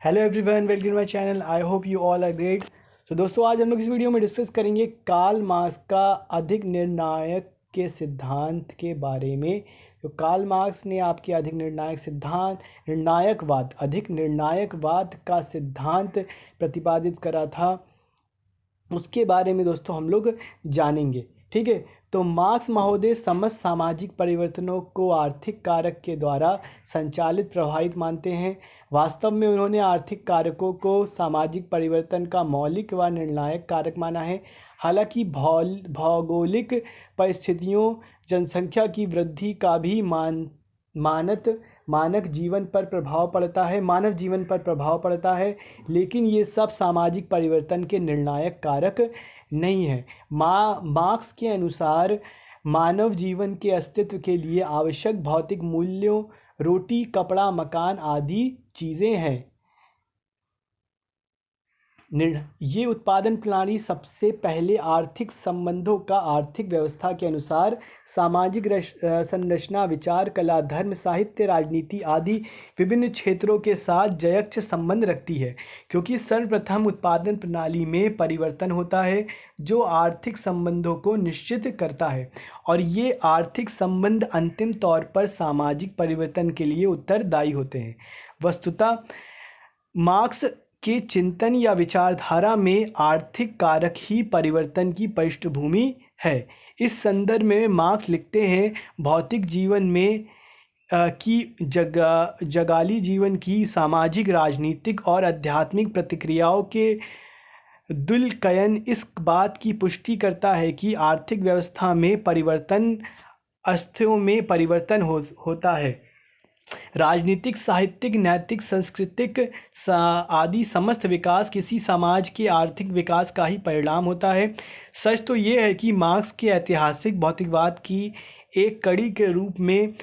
Hello everyone, welcome to my channel. I hope you all are great. तो दोस्तों, आज हम लोग इस वीडियो में डिस्कस करेंगे कार्ल मार्क्स का अधिक निर्णायक के सिद्धांत के बारे में। तो कार्ल मार्क्स ने आपके अधिक निर्णायक सिद्धांत अधिक निर्णायकवाद का सिद्धांत प्रतिपादित करा था, उसके बारे में दोस्तों हम लोग जानेंगे। ठीक है, तो मार्क्स महोदय समस्त सामाजिक परिवर्तनों को आर्थिक कारक के द्वारा संचालित प्रभावित मानते हैं। वास्तव में उन्होंने आर्थिक कारकों को सामाजिक परिवर्तन का मौलिक व निर्णायक कारक माना है। हालांकि भौगोलिक परिस्थितियों, जनसंख्या की वृद्धि का भी मानव जीवन पर प्रभाव पड़ता है, लेकिन ये सब सामाजिक परिवर्तन के निर्णायक कारक नहीं है। मार्क्स के अनुसार मानव जीवन के अस्तित्व के लिए आवश्यक भौतिक मूल्यों रोटी, कपड़ा, मकान आदि चीज़ें हैं। ये उत्पादन प्रणाली सबसे पहले आर्थिक संबंधों का आर्थिक व्यवस्था के अनुसार सामाजिक संरचना, विचार, कला, धर्म, साहित्य, राजनीति आदि विभिन्न क्षेत्रों के साथ जयक्ष संबंध रखती है, क्योंकि सर्वप्रथम उत्पादन प्रणाली में परिवर्तन होता है जो आर्थिक संबंधों को निश्चित करता है, और ये आर्थिक संबंध अंतिम तौर पर सामाजिक परिवर्तन के लिए उत्तरदायी होते हैं। वस्तुतः मार्क्स के चिंतन या विचारधारा में आर्थिक कारक ही परिवर्तन की पृष्ठभूमि है। इस संदर्भ में मार्क्स लिखते हैं, भौतिक जीवन में जगाली जीवन की सामाजिक, राजनीतिक और आध्यात्मिक प्रतिक्रियाओं के दुलकयन इस बात की पुष्टि करता है कि आर्थिक व्यवस्था में परिवर्तन अस्थियों में परिवर्तन होता है। राजनीतिक, साहित्यिक, नैतिक, सांस्कृतिक आदि समस्त विकास किसी समाज के आर्थिक विकास का ही परिणाम होता है। सच तो ये है कि मार्क्स के ऐतिहासिक भौतिकवाद की एक कड़ी के रूप में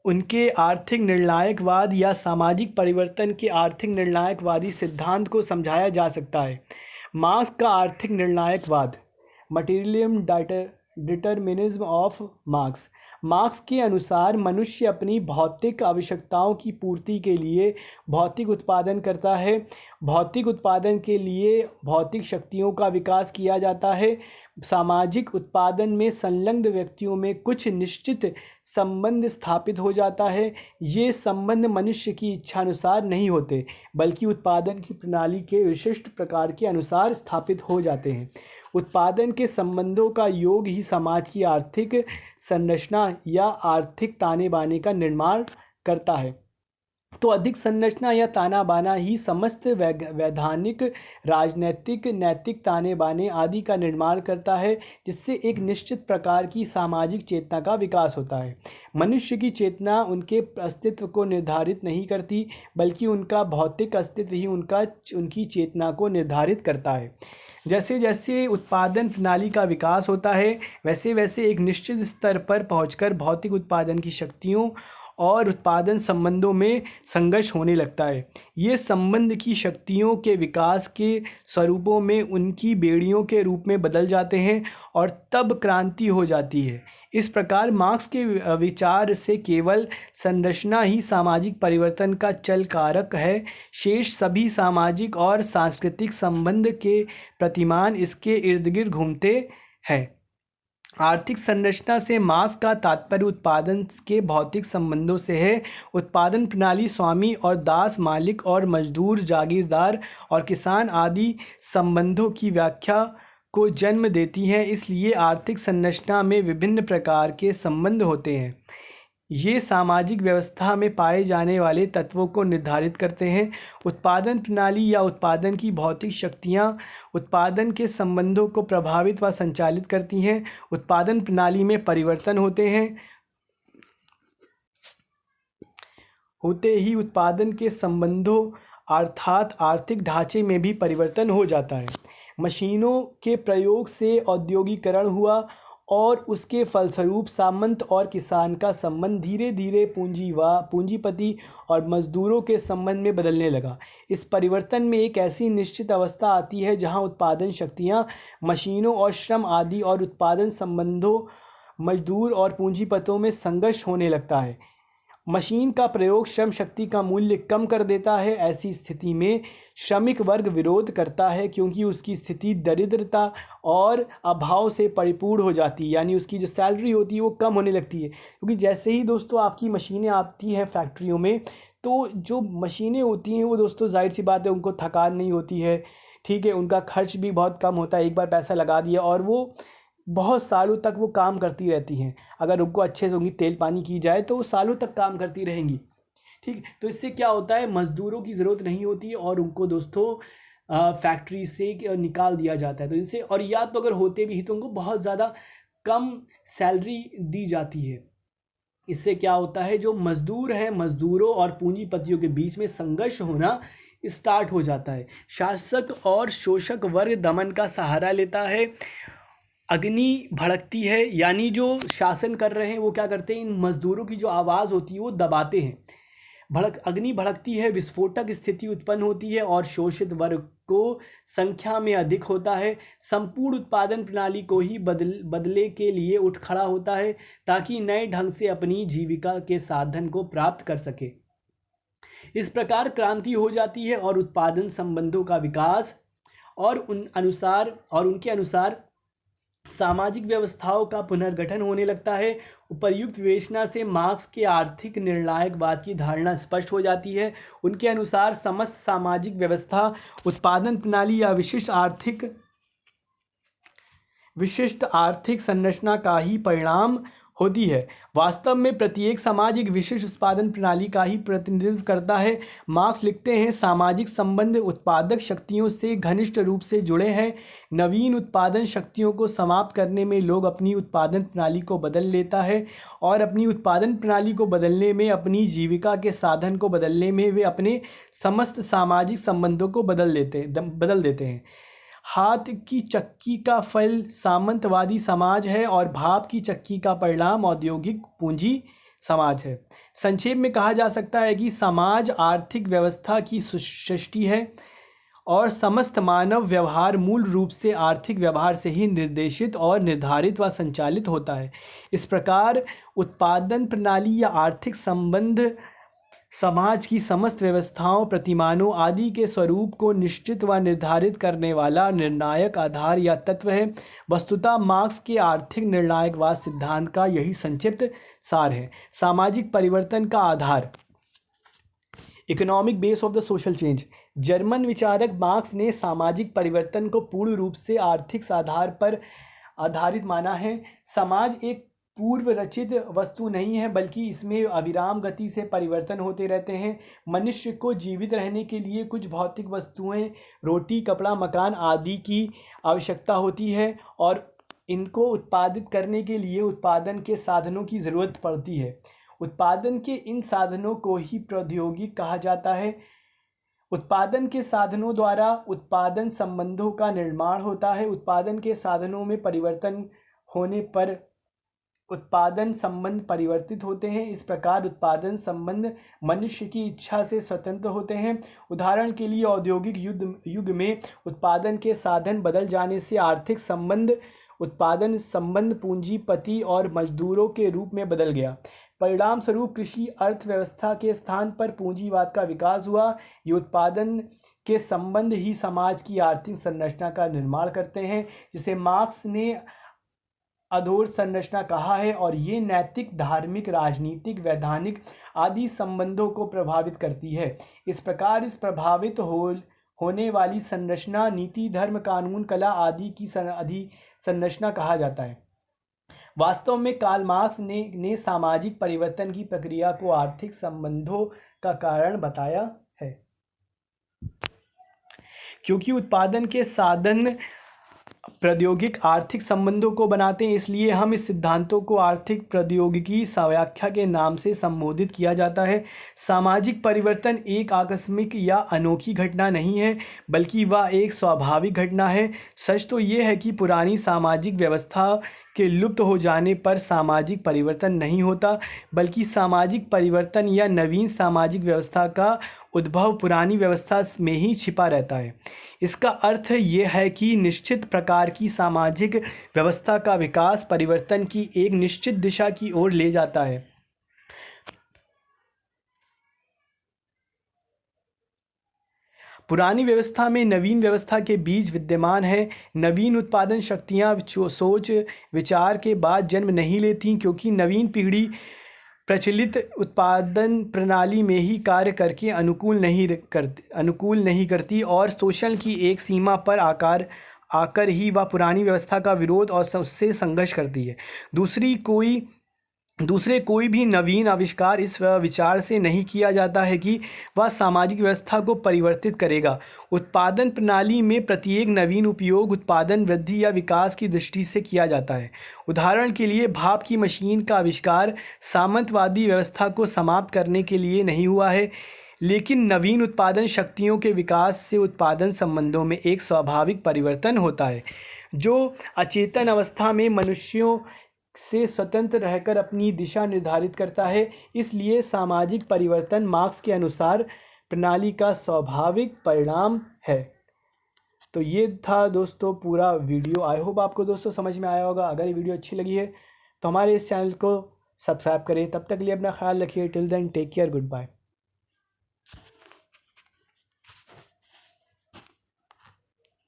उनके आर्थिक निर्णायकवाद या सामाजिक परिवर्तन के आर्थिक निर्णायकवादी सिद्धांत को समझाया जा सकता है। मार्क्स का आर्थिक निर्णायकवाद, मटेरियलिज्म डिटर्मिनिज्म ऑफ मार्क्स के अनुसार मनुष्य अपनी भौतिक आवश्यकताओं की पूर्ति के लिए भौतिक उत्पादन करता है। भौतिक उत्पादन के लिए भौतिक शक्तियों का विकास किया जाता है। सामाजिक उत्पादन में संलग्न व्यक्तियों में कुछ निश्चित संबंध स्थापित हो जाता है। ये संबंध मनुष्य की इच्छानुसार नहीं होते, बल्कि उत्पादन की प्रणाली के विशिष्ट प्रकार के अनुसार स्थापित हो जाते हैं। उत्पादन के संबंधों का योग ही समाज की आर्थिक संरचना या आर्थिक ताने बाने का निर्माण करता है। तो अधिक संरचना या ताना बाना ही समस्त वैधानिक, राजनैतिक, नैतिक ताने बाने आदि का निर्माण करता है, जिससे एक निश्चित प्रकार की सामाजिक चेतना का विकास होता है। मनुष्य की चेतना उनके अस्तित्व को निर्धारित नहीं करती, बल्कि उनका भौतिक अस्तित्व ही उनकी चेतना को निर्धारित करता है। जैसे जैसे उत्पादन प्रणाली का विकास होता है, वैसे वैसे एक निश्चित स्तर पर पहुंचकर भौतिक उत्पादन की शक्तियों और उत्पादन संबंधों में संघर्ष होने लगता है। ये संबंध की शक्तियों के विकास के स्वरूपों में उनकी बेड़ियों के रूप में बदल जाते हैं और तब क्रांति हो जाती है। इस प्रकार मार्क्स के विचार से केवल संरचना ही सामाजिक परिवर्तन का चल कारक है, शेष सभी सामाजिक और सांस्कृतिक संबंध के प्रतिमान इसके इर्द गिर्द घूमते हैं। आर्थिक संरचना से मार्क्स का तात्पर्य उत्पादन के भौतिक संबंधों से है। उत्पादन प्रणाली स्वामी और दास, मालिक और मजदूर, जागीरदार और किसान आदि संबंधों की व्याख्या को जन्म देती है। इसलिए आर्थिक संरचना में विभिन्न प्रकार के संबंध होते हैं। ये सामाजिक व्यवस्था में पाए जाने वाले तत्वों को निर्धारित करते हैं। उत्पादन प्रणाली या उत्पादन की भौतिक शक्तियाँ उत्पादन के संबंधों को प्रभावित व संचालित करती हैं। उत्पादन प्रणाली में परिवर्तन होते ही उत्पादन के संबंधों अर्थात आर्थिक ढांचे में भी परिवर्तन हो जाता है। मशीनों के प्रयोग से औद्योगिकरण हुआ और उसके फलस्वरूप सामंत और किसान का संबंध धीरे धीरे पूंजीपति और मजदूरों के संबंध में बदलने लगा। इस परिवर्तन में एक ऐसी निश्चित अवस्था आती है जहां उत्पादन शक्तियां मशीनों और श्रम आदि और उत्पादन संबंधों मजदूर और पूंजीपतों में संघर्ष होने लगता है। मशीन का प्रयोग श्रम शक्ति का मूल्य कम कर देता है। ऐसी स्थिति में श्रमिक वर्ग विरोध करता है, क्योंकि उसकी स्थिति दरिद्रता और अभाव से परिपूर्ण हो जाती है, यानी उसकी जो सैलरी होती है वो कम होने लगती है। क्योंकि जैसे ही दोस्तों आपकी मशीनें आती हैं फैक्ट्रियों में, तो जो मशीनें होती हैं वो दोस्तों जाहिर सी बात है उनको थकान नहीं होती है, ठीक है, उनका खर्च भी बहुत कम होता है। एक बार पैसा लगा दिया और वो बहुत सालों तक वो काम करती रहती हैं। अगर उनको अच्छे से उनकी तेल पानी की जाए तो वो सालों तक काम करती रहेंगी, ठीक। तो इससे क्या होता है, मज़दूरों की ज़रूरत नहीं होती है और उनको दोस्तों फैक्ट्री से निकाल दिया जाता है। तो इनसे, और या तो अगर होते भी हैं तो उनको बहुत ज़्यादा कम सैलरी दी जाती है। इससे क्या होता है, जो मज़दूर हैं, मज़दूरों और पूंजीपतियों के बीच में संघर्ष होना स्टार्ट हो जाता है। शासक और शोषक वर्ग दमन का सहारा लेता है। अग्नि भड़कती है, यानी जो शासन कर रहे हैं वो क्या करते हैं, इन मज़दूरों की जो आवाज़ होती है वो दबाते हैं। अग्नि भड़कती है, विस्फोटक स्थिति उत्पन्न होती है और शोषित वर्ग को संख्या में अधिक होता है। संपूर्ण उत्पादन प्रणाली को ही बदले के लिए उठ खड़ा होता है, ताकि नए ढंग से अपनी जीविका के साधन को प्राप्त कर सके। इस प्रकार क्रांति हो जाती है और उत्पादन संबंधों का विकास और उनके अनुसार सामाजिक व्यवस्थाओं का पुनर्गठन होने लगता है। उपर्युक्त विवेचना से मार्क्स के आर्थिक निर्णायकवाद की धारणा स्पष्ट हो जाती है। उनके अनुसार समस्त सामाजिक व्यवस्था उत्पादन प्रणाली या विशिष्ट आर्थिक संरचना का ही परिणाम होती है। वास्तव में प्रत्येक समाज एक विशिष्ट उत्पादन प्रणाली का ही प्रतिनिधित्व करता है। मार्क्स लिखते हैं, सामाजिक संबंध उत्पादक शक्तियों से घनिष्ठ रूप से जुड़े हैं। नवीन उत्पादन शक्तियों को समाप्त करने में लोग अपनी उत्पादन प्रणाली को बदल लेता है और अपनी उत्पादन प्रणाली को बदलने में, अपनी जीविका के साधन को बदलने में वे अपने समस्त सामाजिक संबंधों को बदल देते हैं। हाथ की चक्की का फल सामंतवादी समाज है और भाप की चक्की का परिणाम औद्योगिक पूंजी समाज है। संक्षेप में कहा जा सकता है कि समाज आर्थिक व्यवस्था की सृष्टि है और समस्त मानव व्यवहार मूल रूप से आर्थिक व्यवहार से ही निर्देशित और निर्धारित व संचालित होता है। इस प्रकार उत्पादन प्रणाली या आर्थिक संबंध समाज की समस्त व्यवस्थाओं, प्रतिमानों आदि के स्वरूप को निश्चित व निर्धारित करने वाला निर्णायक आधार या तत्व है। वस्तुतः मार्क्स के आर्थिक निर्णायकवाद सिद्धांत का यही संक्षिप्त सार है। सामाजिक परिवर्तन का आधार, economic base of the social change. German विचारक मार्क्स ने सामाजिक परिवर्तन को पूर्ण रूप से आर्थिक आधार पर आधारित माना है। समाज एक पूर्व रचित वस्तु नहीं है, बल्कि इसमें अविराम गति से परिवर्तन होते रहते हैं। मनुष्य को जीवित रहने के लिए कुछ भौतिक वस्तुएं, रोटी, कपड़ा, मकान आदि की आवश्यकता होती है और इनको उत्पादित करने के लिए उत्पादन के साधनों की ज़रूरत पड़ती है। उत्पादन के इन साधनों को ही प्रौद्योगिक कहा जाता है। उत्पादन के साधनों द्वारा उत्पादन संबंधों का निर्माण होता है। उत्पादन के साधनों में परिवर्तन होने पर उत्पादन संबंध परिवर्तित होते हैं। इस प्रकार उत्पादन संबंध मनुष्य की इच्छा से स्वतंत्र होते हैं। उदाहरण के लिए औद्योगिक युग में उत्पादन के साधन बदल जाने से आर्थिक संबंध, उत्पादन संबंध पूंजीपति और मजदूरों के रूप में बदल गया। परिणाम स्वरूप कृषि अर्थव्यवस्था के स्थान पर पूंजीवाद का विकास हुआ। ये उत्पादन के संबंध ही समाज की आर्थिक संरचना का निर्माण करते हैं, जिसे मार्क्स ने अधोर संरचना कहा है, और ये नैतिक, धार्मिक, राजनीतिक, वैधानिक आदि संबंधों को प्रभावित करती है। इस प्रकार इस प्रभावित होने वाली संरचना नीति, धर्म, कानून, कला आदि की संरचना कहा जाता है। वास्तव में कार्ल मार्क्स ने सामाजिक परिवर्तन की प्रक्रिया को आर्थिक संबंधों का कारण बताया है। क्योंकि उत्पादन के साधन प्रौद्योगिक आर्थिक संबंधों को बनाते हैं, इसलिए हम इस सिद्धांतों को आर्थिक प्रौद्योगिकी व्याख्या के नाम से संबोधित किया जाता है। सामाजिक परिवर्तन एक आकस्मिक या अनोखी घटना नहीं है, बल्कि वह एक स्वाभाविक घटना है। सच तो ये है कि पुरानी सामाजिक व्यवस्था के लुप्त हो जाने पर सामाजिक परिवर्तन नहीं होता, बल्कि सामाजिक परिवर्तन या नवीन सामाजिक व्यवस्था का उद्भव पुरानी व्यवस्था में ही छिपा रहता है। इसका अर्थ ये है कि निश्चित प्रकार की सामाजिक व्यवस्था का विकास परिवर्तन की एक निश्चित दिशा की ओर ले जाता है। पुरानी व्यवस्था में नवीन व्यवस्था के बीज विद्यमान है। नवीन उत्पादन शक्तियाँ सोच विचार के बाद जन्म नहीं लेती, क्योंकि नवीन पीढ़ी प्रचलित उत्पादन प्रणाली में ही कार्य करके अनुकूल नहीं करती और शोषण की एक सीमा पर आकर ही वह पुरानी व्यवस्था का विरोध और उससे संघर्ष करती है। दूसरे कोई भी नवीन आविष्कार इस विचार से नहीं किया जाता है कि वह सामाजिक व्यवस्था को परिवर्तित करेगा। उत्पादन प्रणाली में प्रत्येक नवीन उपयोग उत्पादन वृद्धि या विकास की दृष्टि से किया जाता है। उदाहरण के लिए भाप की मशीन का आविष्कार सामंतवादी व्यवस्था को समाप्त करने के लिए नहीं हुआ है, लेकिन नवीन उत्पादन शक्तियों के विकास से उत्पादन संबंधों में एक स्वाभाविक परिवर्तन होता है, जो अचेतन अवस्था में मनुष्यों से स्वतंत्र रहकर अपनी दिशा निर्धारित करता है। इसलिए सामाजिक परिवर्तन मार्क्स के अनुसार प्रणाली का स्वाभाविक परिणाम है। तो ये था दोस्तों पूरा वीडियो। आई होप आपको दोस्तों समझ में आया होगा। अगर ये वीडियो अच्छी लगी है तो हमारे इस चैनल को सब्सक्राइब करें। तब तक के लिए अपना ख्याल रखिए। Till then take care, good bye.